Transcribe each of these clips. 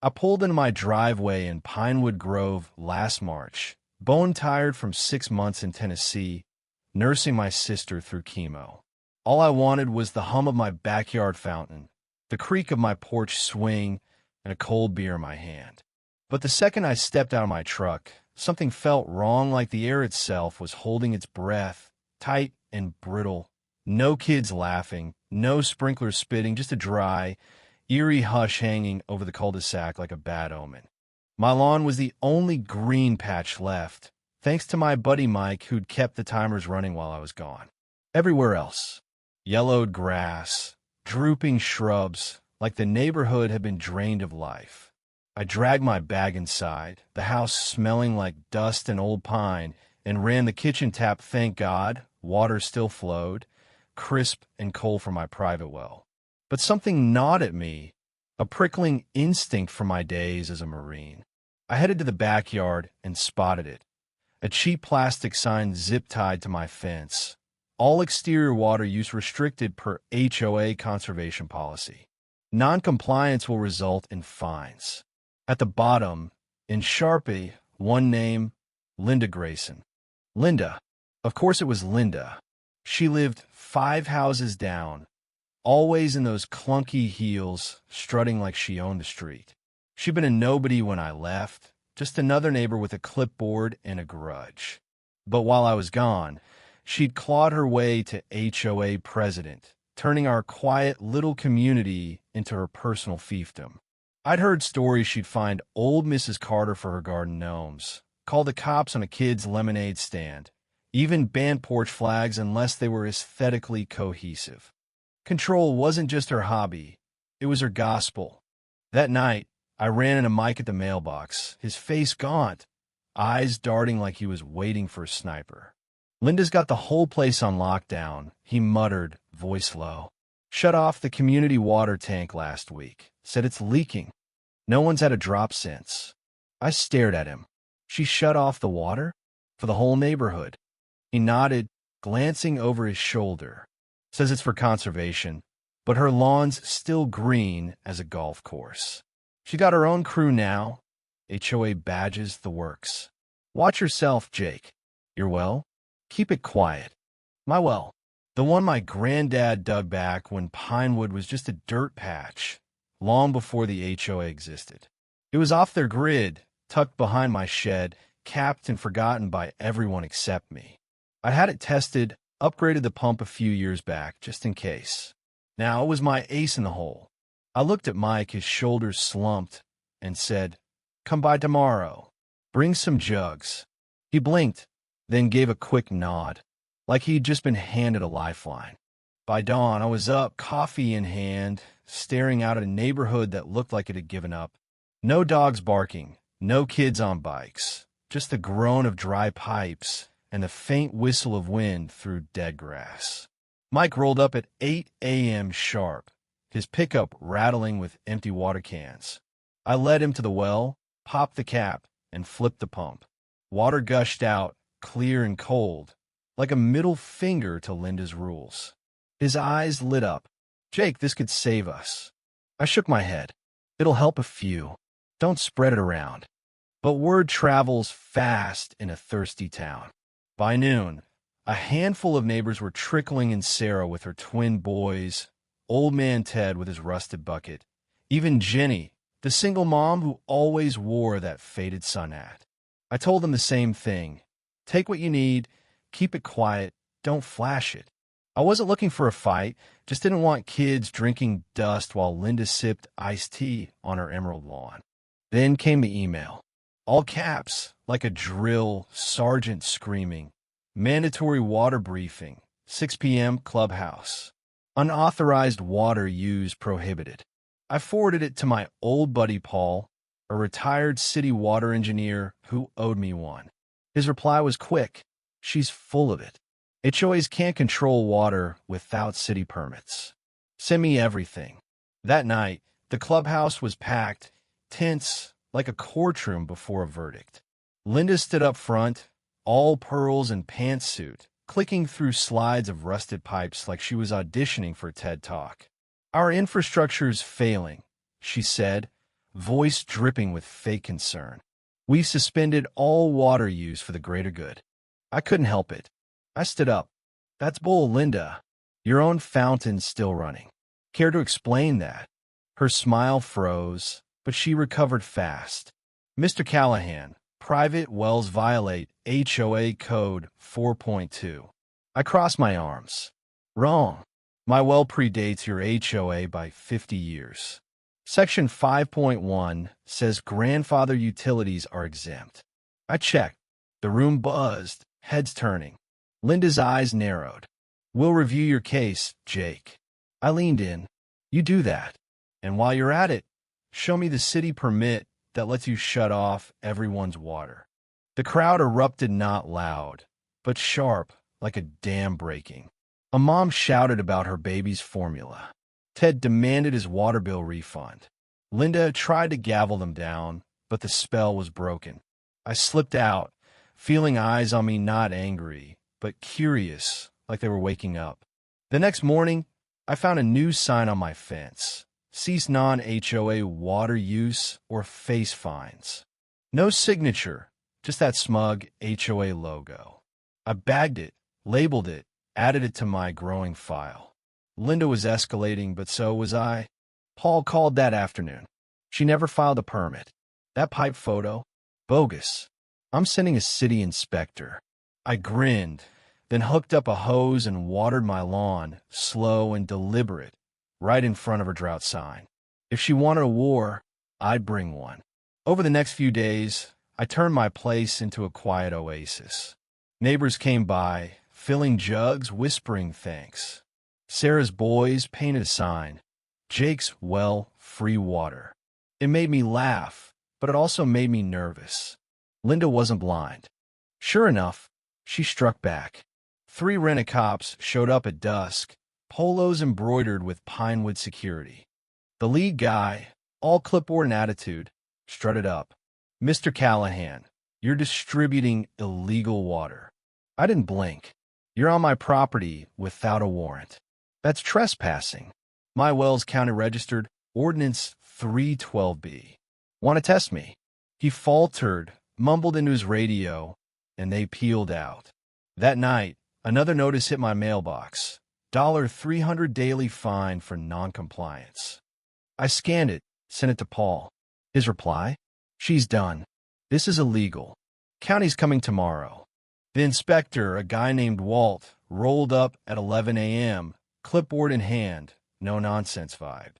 I pulled into my driveway in Pinewood Grove last March, bone-tired from 6 months in Tennessee, nursing my sister through chemo. All I wanted was the hum of my backyard fountain, the creak of my porch swing, and a cold beer in my hand. But the second I stepped out of my truck, something felt wrong, like the air itself was holding its breath, tight and brittle. No kids laughing, no sprinklers spitting, just a dry, eerie hush hanging over the cul-de-sac like a bad omen. My lawn was the only green patch left, thanks to my buddy Mike, who'd kept the timers running while I was gone. Everywhere else, yellowed grass, drooping shrubs, like the neighborhood had been drained of life. I dragged my bag inside, the house smelling like dust and old pine, and ran the kitchen tap. Thank God, water still flowed, crisp and cold from my private well. But something gnawed at me, a prickling instinct from my days as a Marine. I headed to the backyard and spotted it. A cheap plastic sign zip-tied to my fence. All exterior water use restricted per HOA conservation policy. Non-compliance will result in fines. At the bottom, in Sharpie, one name, Linda Grayson. Linda. Of course it was Linda. She lived 5 houses down, always in those clunky heels, strutting like she owned the street. She'd been a nobody when I left, just another neighbor with a clipboard and a grudge. But while I was gone, she'd clawed her way to HOA president, turning our quiet little community into her personal fiefdom. I'd heard stories she'd find old Mrs. Carter for her garden gnomes, call the cops on a kid's lemonade stand, even ban porch flags unless they were aesthetically cohesive. Control wasn't just her hobby, it was her gospel. That night, I ran into Mike at the mailbox, his face gaunt, eyes darting like he was waiting for a sniper. Linda's got the whole place on lockdown, he muttered, voice low. Shut off the community water tank last week, said it's leaking. No one's had a drop since. I stared at him. She shut off the water? For the whole neighborhood. He nodded, glancing over his shoulder. Says it's for conservation, but her lawn's still green as a golf course. She got her own crew now. HOA badges, the works. Watch yourself, Jake. Your well? Keep it quiet. My well. The one my granddad dug back when Pinewood was just a dirt patch, long before the HOA existed. It was off their grid, tucked behind my shed, capped and forgotten by everyone except me. I had it tested, upgraded the pump a few years back, just in case. Now it was my ace in the hole. I looked at Mike, his shoulders slumped, and said, "Come by tomorrow. Bring some jugs." He blinked, then gave a quick nod, like he'd just been handed a lifeline. By dawn, I was up, coffee in hand, staring out at a neighborhood that looked like it had given up. No dogs barking, no kids on bikes, just the groan of dry pipes and the faint whistle of wind through dead grass. Mike rolled up at 8 a.m. sharp, his pickup rattling with empty water cans. I led him to the well, popped the cap, and flipped the pump. Water gushed out, clear and cold, like a middle finger to Linda's rules. His eyes lit up. "Jake, this could save us." I shook my head. "It'll help a few. Don't spread it around." But word travels fast in a thirsty town. By noon, a handful of neighbors were trickling in Sarah with her twin boys, old man Ted with his rusted bucket, even Jenny, the single mom who always wore that faded sun hat. I told them the same thing. Take what you need, keep it quiet, don't flash it. I wasn't looking for a fight, just didn't want kids drinking dust while Linda sipped iced tea on her emerald lawn. Then came the email. All caps, like a drill, sergeant screaming. Mandatory water briefing, 6 p.m. clubhouse. Unauthorized water use prohibited. I forwarded it to my old buddy Paul, a retired city water engineer who owed me one. His reply was quick. She's full of it. HOAs can't control water without city permits. Send me everything. That night, the clubhouse was packed, tense, like a courtroom before a verdict. Linda stood up front, all pearls and pantsuit, clicking through slides of rusted pipes like she was auditioning for TED Talk. "Our infrastructure's failing," she said, voice dripping with fake concern. We've suspended all water use for the greater good. I couldn't help it. I stood up. That's bull, Linda. Your own fountain's still running. Care to explain that? Her smile froze, but she recovered fast. Mr. Callahan, private wells violate HOA Code 4.2. I crossed my arms. Wrong. My well predates your HOA by 50 years. Section 5.1 says grandfather utilities are exempt. I checked. The room buzzed, heads turning. Linda's eyes narrowed. We'll review your case, Jake. I leaned in. You do that. And while you're at it, show me the city permit that lets you shut off everyone's water. The crowd erupted, not loud, but sharp, like a dam breaking. A mom shouted about her baby's formula. Ted demanded his water bill refund. Linda tried to gavel them down, but the spell was broken. I slipped out, feeling eyes on me, not angry, but curious, like they were waking up. The next morning, I found a new sign on my fence. Cease non-HOA water use or face fines. No signature, just that smug HOA logo. I bagged it, labeled it, added it to my growing file. Linda was escalating, but so was I. Paul called that afternoon. She never filed a permit. That pipe photo? Bogus. I'm sending a city inspector. I grinned, then hooked up a hose and watered my lawn, slow and deliberate, right in front of her drought sign. If she wanted a war, I'd bring one. Over the next few days, I turned my place into a quiet oasis. Neighbors came by, filling jugs, whispering thanks. Sarah's boys painted a sign, Jake's well, free water. It made me laugh, but it also made me nervous. Linda wasn't blind. Sure enough, she struck back. 3 rent-a-cops showed up at dusk, polos embroidered with pinewood security. The lead guy, all clipboard and attitude, strutted up. Mr. Callahan, you're distributing illegal water. I didn't blink. You're on my property without a warrant. That's trespassing. My well's county registered, Ordinance 312B. Want to test me? He faltered, mumbled into his radio, and they peeled out. That night, another notice hit my mailbox. $300 daily fine for noncompliance. I scanned it, sent it to Paul. His reply? She's done. This is illegal. County's coming tomorrow. The inspector, a guy named Walt, rolled up at 11 a.m., clipboard in hand, no-nonsense vibe.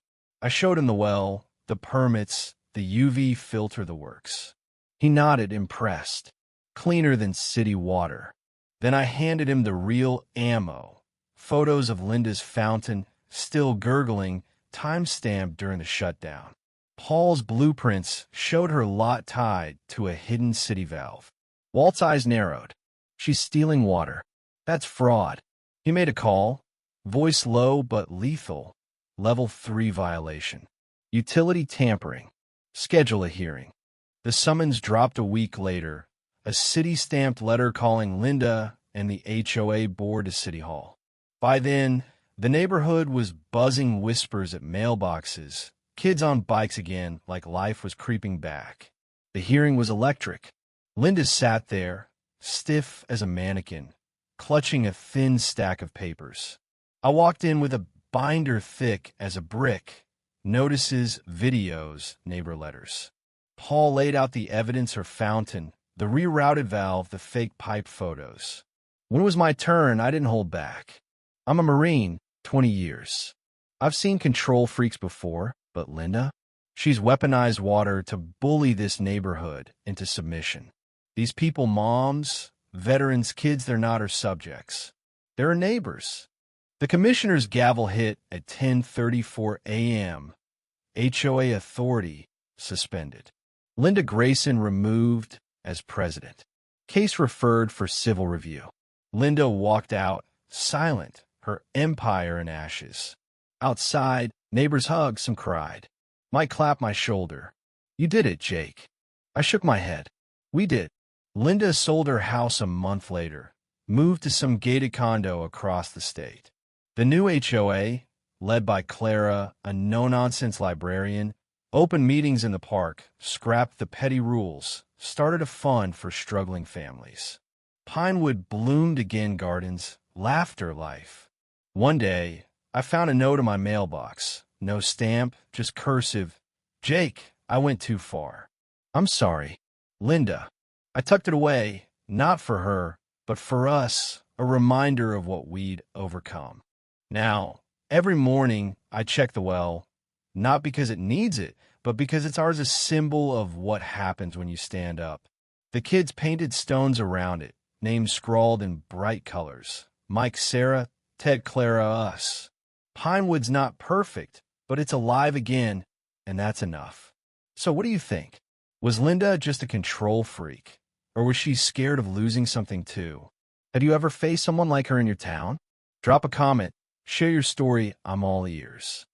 I showed him the well, the permits, the UV filter, the works. He nodded, impressed. Cleaner than city water. Then I handed him the real ammo. Photos of Linda's fountain, still gurgling, time-stamped during the shutdown. Paul's blueprints showed her lot tied to a hidden city valve. Walt's eyes narrowed. She's stealing water. That's fraud. He made a call. Voice low but lethal. Level 3 violation. Utility tampering. Schedule a hearing. The summons dropped a week later. A city-stamped letter calling Linda and the HOA board to City Hall. By then, the neighborhood was buzzing whispers at mailboxes, kids on bikes again like life was creeping back. The hearing was electric. Linda sat there, stiff as a mannequin, clutching a thin stack of papers. I walked in with a binder thick as a brick, notices, videos, neighbor letters. Paul laid out the evidence: her fountain, the rerouted valve, the fake pipe photos. When it was my turn, I didn't hold back. I'm a Marine, 20 years. I've seen control freaks before, but Linda? She's weaponized water to bully this neighborhood into submission. These people, moms, veterans, kids, they're not her subjects. They're her neighbors. The commissioner's gavel hit at 10:34 a.m. HOA authority suspended. Linda Grayson removed as president. Case referred for civil review. Linda walked out, silent, her empire in ashes. Outside, neighbors hugged, some cried. Mike clapped my shoulder. You did it, Jake. I shook my head. We did. Linda sold her house a month later, moved to some gated condo across the state. The new HOA, led by Clara, a no-nonsense librarian, Open meetings in the park, scrapped the petty rules, started a fund for struggling families. Pinewood bloomed again gardens, laughter life. One day, I found a note in my mailbox. No stamp, just cursive. Jake, I went too far. I'm sorry. Linda. I tucked it away, not for her, but for us, a reminder of what we'd overcome. Now, every morning, I check the well, not because it needs it, but because it's ours a symbol of what happens when you stand up. The kids painted stones around it, names scrawled in bright colors. Mike, Sarah, Ted, Clara, us. Pinewood's not perfect, but it's alive again, and that's enough. So what do you think? Was Linda just a control freak? Or was she scared of losing something too? Had you ever faced someone like her in your town? Drop a comment, share your story, I'm all ears.